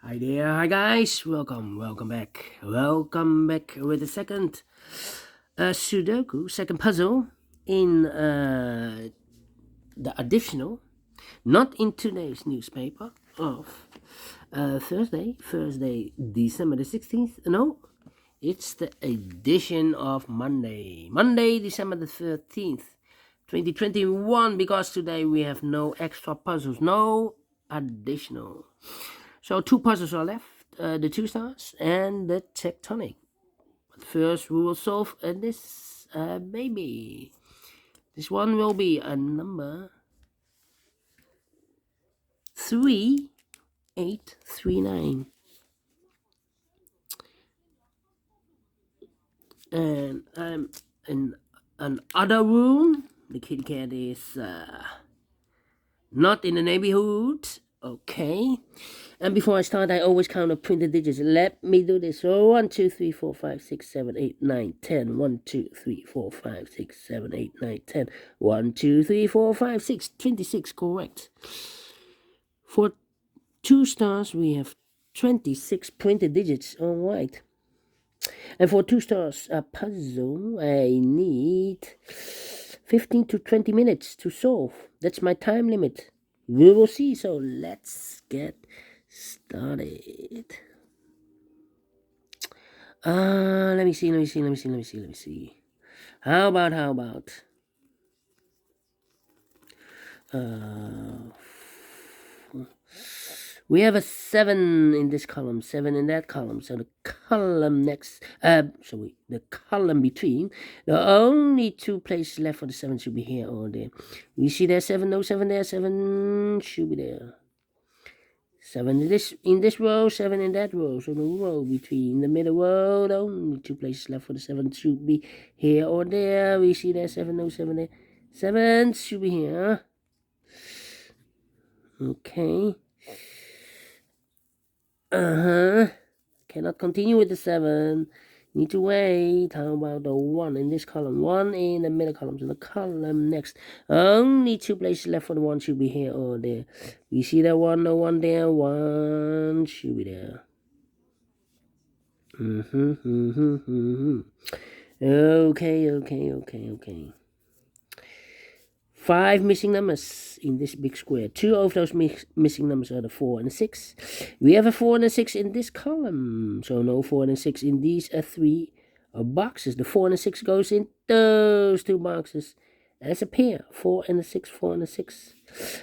Hi there, hi guys, welcome back. Welcome back with the second Sudoku, second puzzle in the additional, not in today's newspaper of Thursday, December the 16th. No, it's the edition of Monday, December the 13th, 2021, because today we have no extra puzzles, no additional. So two puzzles are left, the two stars and the tectonic. But first we will solve this baby. This one will be a number 3839. And I'm in another room. The kitty cat is not in the neighborhood. Okay. And before I start, I always count the printed digits. Let me do this. So 1, 2, 3, 4, 5, 6, 7, 8, 9, 10. 1, 2, 3, 4, 5, 6, 7, 8, 9, 10. 1, 2, 3, 4, 5, 6. 26, correct. For two stars, we have 26 printed digits. All right. And for two stars, a puzzle, I need 15 to 20 minutes to solve. That's my time limit. We will see. So let's get started. Let me see. How about we have a 7 in this column, 7 in that column. So the column next, the column between, the only two places left for the 7 should be here or there. We see there 7, no 7 there, 7 should be there. 7 in this row, 7 in that row. So the row between the middle row, the only two places left for the 7 should be here or there. We see there 7, no 7 there. 7 should be here. Okay. Cannot continue with the 7. Need to wait. How about the 1 in this column? 1 in the middle column. So the column next. Only two places left for the 1 should be here or there. We see that 1, no 1 there. 1 should be there. Okay. 5 missing numbers in this big square. 2 of those missing numbers are the 4 and the 6. We have a 4 and a 6 in this column. So no 4 and a 6 in these 3 boxes. The 4 and the 6 goes in those 2 boxes as a pair. 4 and a 6, 4 and a 6.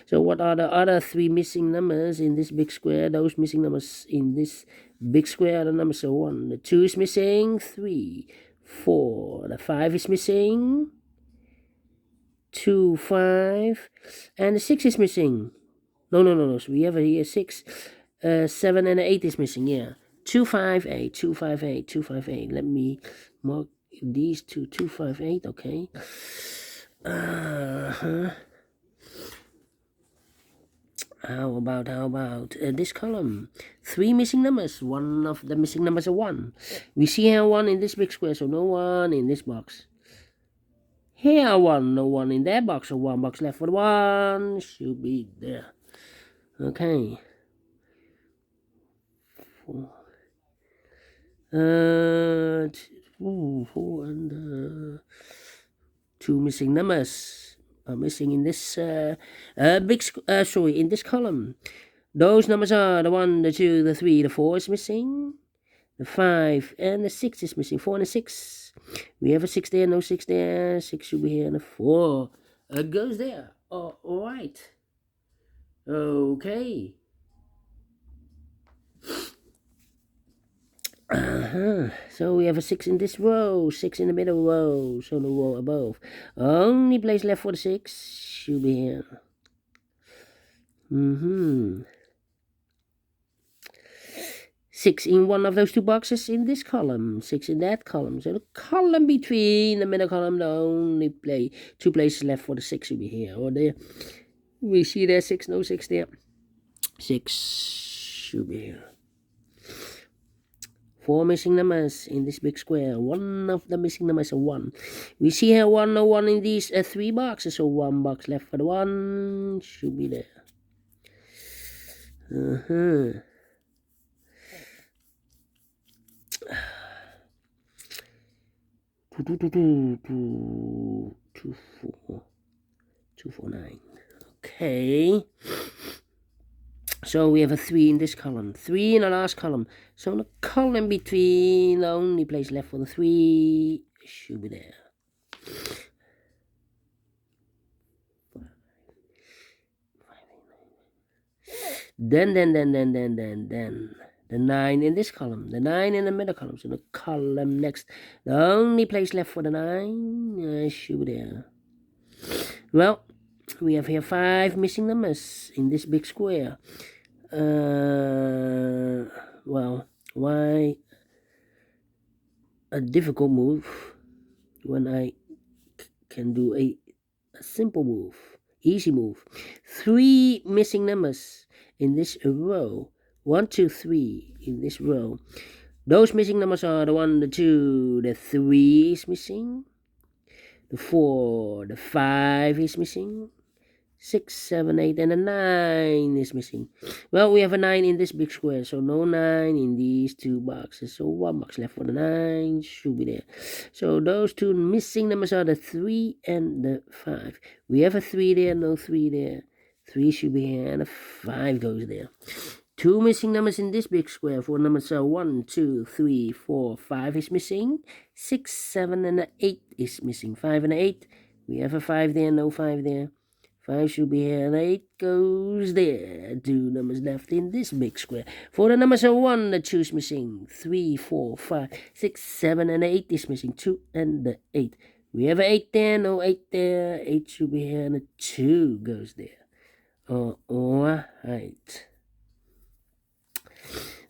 So what are the other 3 missing numbers in this big square? Those missing numbers in this big square are the numbers. So 1, the 2 is missing, 3, 4, the 5 is missing, 2, 5, and the 6 is missing. No. So we have here 6, 7, and 8 is missing. Yeah, 2, 5, 8, 2, 5, 8, 2, 5, 8. Let me mark these 2, 2, 5, 8. Okay. How about this column? 3 missing numbers. One of the missing numbers are 1. We see here 1 in this big square, so no 1 in this box. Here 1, no 1 in that box, so 1 box left for the 1 should be there. Okay. 4. 4 and 2 missing numbers are missing in this in this column. Those numbers are the 1, the 2, the 3, the 4 is missing. The 5 and the 6 is missing. 4 and the 6. We have a 6 there, no 6 there. 6 should be here, and a 4 goes there. All right. Okay. So we have a 6 in this row, 6 in the middle row, so the row above. Only place left for the 6 should be here. 6 in one of those 2 boxes in this column, 6 in that column. So the column between the middle column, the only 2 places left for the 6 should be here or there. We see there 6, no 6 there. 6 should be here. 4 missing numbers in this big square. One of the missing numbers is 1. We see here 1, no 1 in these 3 boxes. So 1 box left for the 1 should be there. 249. Okay. So we have a 3 in this column, 3 in the last column. So the column between, the only place left for the 3 should be there. Then the 9 in this column, the 9 in the middle column. So the column next, the only place left for the 9 should be there. Well, we have here 5 missing numbers in this big square. Well, why a difficult move when I can do a simple move, easy move? 3 missing numbers in this row. 1, 2, 3 in this row. Those missing numbers are the 1, the 2, the 3 is missing, the 4, the 5 is missing, 6, 7, 8, and a 9 is missing. Well, we have a 9 in this big square, so no 9 in these 2 boxes. So 1 box left for the 9 should be there. So those 2 missing numbers are the 3 and the 5. We have a 3 there, no 3 there. 3 should be here, and a 5 goes there. 2 missing numbers in this big square. 4 numbers are 1, 2, 3, 4, 5 is missing. 6, 7, and 8 is missing. 5 and 8. We have a 5 there, no 5 there. 5 should be here, and 8 goes there. 2 numbers left in this big square. 4 the numbers are 1, the 2 is missing. 3, 4, 5, 6, 7, and 8 is missing. 2 and the 8. We have a 8 there, no 8 there. 8 should be here, and a 2 goes there. Alright.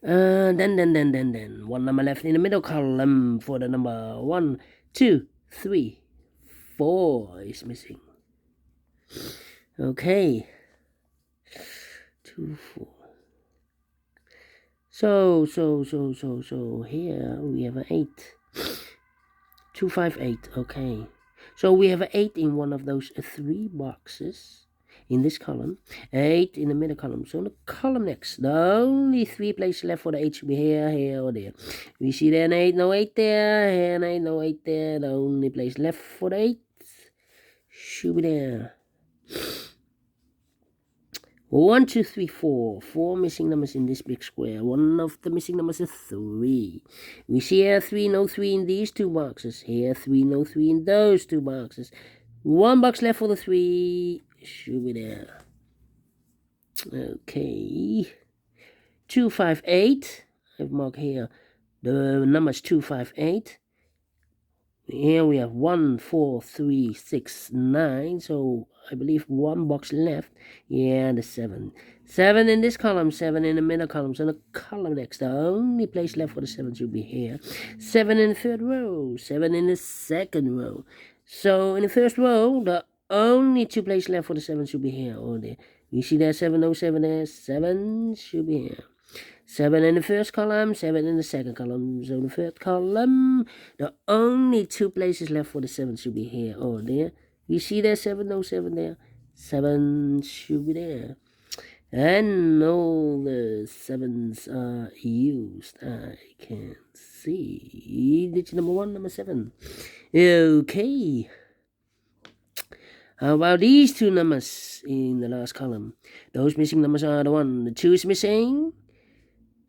Then 1 number left in the middle column for the number 1, 2, 3, 4 is missing. Okay. 2, 4. So here we have an 8. 2, 5, 8. Okay. So we have an 8 in one of those 3 boxes. In this column, 8 in the middle column. So the column next, the only 3 places left for the 8 should be here, here, or there. We see there an 8, no 8 there, here an 8, no 8 there. The only place left for the 8 should be there. 1, 2, 3, 4. 4 missing numbers in this big square. One of the missing numbers is 3. We see here 3, no 3 in these 2 boxes. Here 3, no 3 in those 2 boxes. 1 box left for the 3. Should be there. Okay. 2, 5, 8. I've marked here the numbers 2, 5, 8. Here we have 1, 4, 3, 6, 9. So I believe 1 box left. Yeah, the 7. 7 in this column, 7 in the middle column. So the column next, the only place left for the 7 should be here. 7 in the 3rd row, 7 in the 2nd row. So in the 1st row, the only 2 places left for the 7 should be here or there. You see there 7, no 7 there. 7 should be here. 7 in the 1st column, 7 in the 2nd column. So the 3rd column, the only 2 places left for the 7 should be here or there. You see there 7, no 7 there. 7 should be there. And all the 7s are used. I can see. Digit number 1, number 7. Okay. How about these 2 numbers in the last column? Those missing numbers are the 1, the 2 is missing.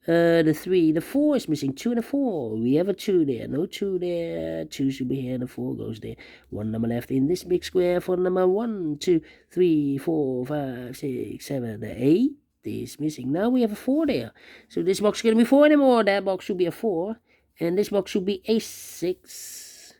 The 3, the 4 is missing. 2 and a 4. We have a 2 there. No 2 there. 2 should be here and the 4 goes there. 1 number left in this big square for number 1, 2, 3, 4, 5, 6, 7, 8 is missing. Now we have a 4 there. So this box is going to be 4 anymore. That box should be a 4. And this box should be a 6.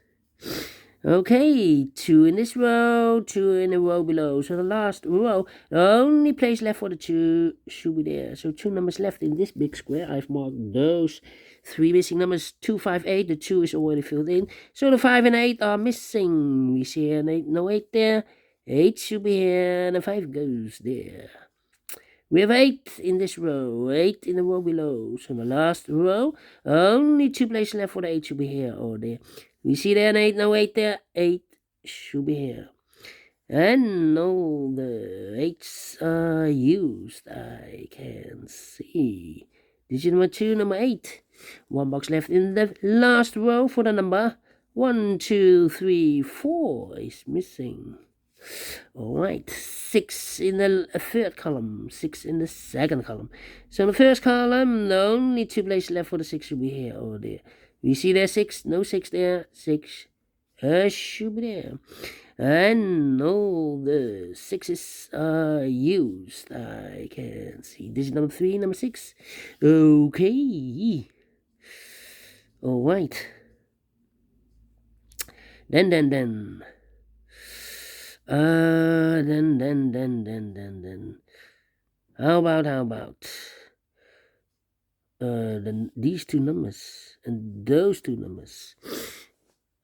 Okay, 2 in this row, 2 in the row below. So the last row, the only place left for the 2 should be there. So 2 numbers left in this big square. I've marked those 3 missing numbers, 2, 5, 8. The 2 is already filled in. So the 5 and 8 are missing. We see an 8, no 8 there. 8 should be here, and the 5 goes there. We have 8 in this row, 8 in the row below. So the last row, only 2 places left for the 8 should be here or there. We see there an 8, no 8 there. 8 should be here. And all the 8s are used. I can see. Digit number 2, number 8. 1 box left in the last row for the number 1, 2, 3, 4 is missing. All right, 6 in the third column, 6 in the second column. So in the first column, the only 2 places left for the 6 should be here or there. We see there 6, no 6 there, 6 should be there. And all the 6s are used. I can see this is number 3, number 6. Okay. All right. Then. How about these 2 numbers and those 2 numbers.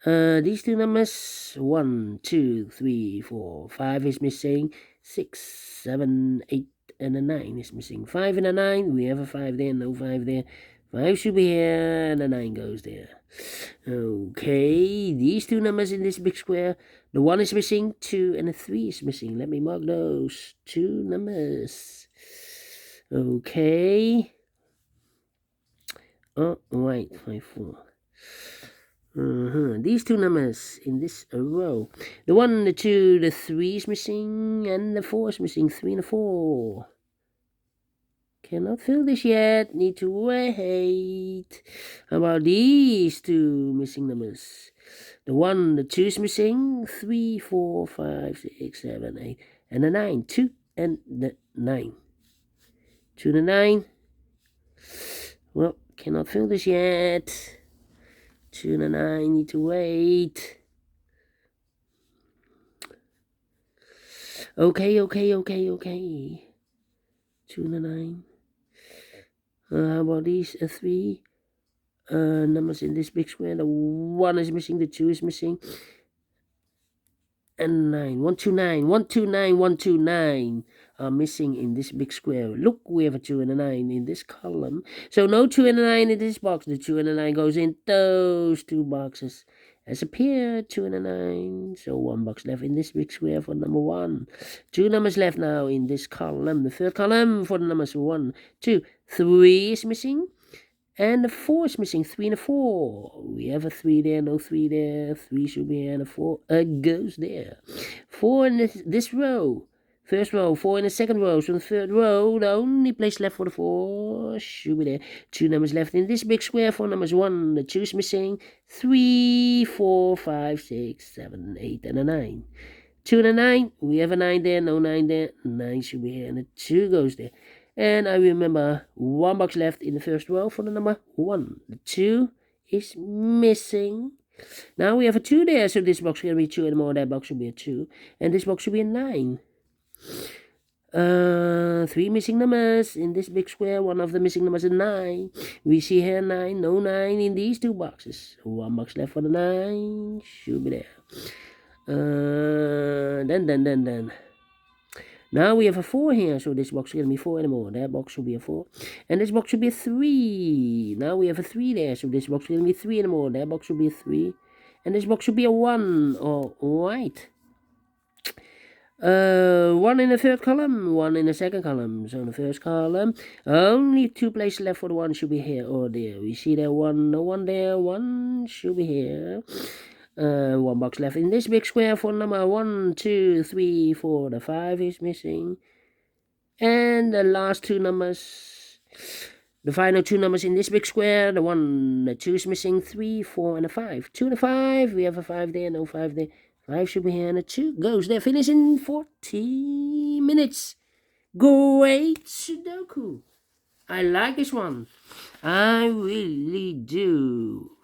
These 2 numbers, 1, 2, 3, 4, 5 is missing, 6, 7, 8, and a 9 is missing. 5 and a 9, we have a 5 there, no 5 there. 5 should be here, and a 9 goes there. Okay, these 2 numbers in this big square, the 1 is missing, 2 and a 3 is missing. Let me mark those 2 numbers. Okay. Oh, right, 5, 4. These 2 numbers in this row. The 1, the 2, the 3 is missing, and the 4 is missing. 3 and a 4. Cannot fill this yet. Need to wait. How about these 2 missing numbers? The 1, the 2 is missing. 3, 4, 5, 6, 7, 8, and the 9. 2 and the 9. 2 and the 9. Well, cannot fill this yet. 2 and a 9, need to wait. Okay. 2 and a 9. How about these 3 numbers in this big square? The 1 is missing, the 2 is missing, and 9. 1, 2, 9. 1, 2, 9. 1, 2, 9 are missing in this big square. Look, we have a 2 and a 9 in this column. So no 2 and a 9 in this box. The 2 and a 9 goes in those 2 boxes. Has appeared 2 and a 9. So 1 box left in this big square for number 1. 2 numbers left now in this column. The third column for the numbers 1, 2, 3 is missing. And the 4 is missing. 3 and a 4. We have a 3 there, no 3 there. 3 should be here, and a 4 goes there. 4 in this row. First row, 4 in the second row. So in the third row, the only place left for the 4 should be there. 2 numbers left in this big square. 4 numbers 1, the 2 is missing. 3, 4, 5, 6, 7, 8, and a 9. 2 and a 9. We have a 9 there, no 9 there. 9 should be here, and the 2 goes there. And I remember 1 box left in the first row for the number 1. The 2 is missing. Now we have a 2 there, so this box is going to be 2 and more. That box should be a 2. And this box should be a 9. 3 missing numbers in this big square. One of the missing numbers is 9. We see here 9, no 9 in these 2 boxes. 1 box left for the 9. Should be there. Then. Now we have a 4 here, so this box is going to be 4 anymore. That box should be a 4. And this box should be a 3. Now we have a 3 there, so this box is going to be 3 anymore. That box should be a 3. And this box should be a 1. All right. 1 in the third column, 1 in the second column. So in the first column, only 2 places left for the 1 should be here or there. We see there 1, no 1 there. 1 should be here. 1 box left in this big square for number 1, 2, 3, 4. The 5 is missing. And the last 2 numbers, the final 2 numbers in this big square, the 1, the 2 is missing, 3, 4, and a 5. 2 and a 5, we have a 5 there, no 5 there. 5 should be here, and a 2 goes there. Finish in 40 minutes. Great Sudoku. I like this one. I really do.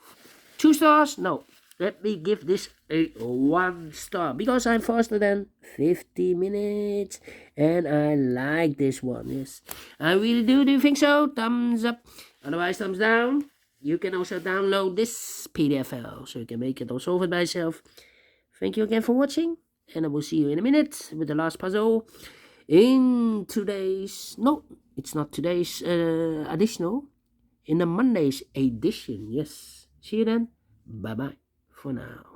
2 stars? No. Let me give this a 1 star because I'm faster than 50 minutes and I like this one. Yes, I really do. Do you think so? Thumbs up. Otherwise, thumbs down. You can also download this PDF file so you can make it or solve it by yourself. Thank you again for watching, and I will see you in a minute with the last puzzle in today's. No, it's not today's additional. In the Monday's edition. Yes. See you then. Bye bye. For now.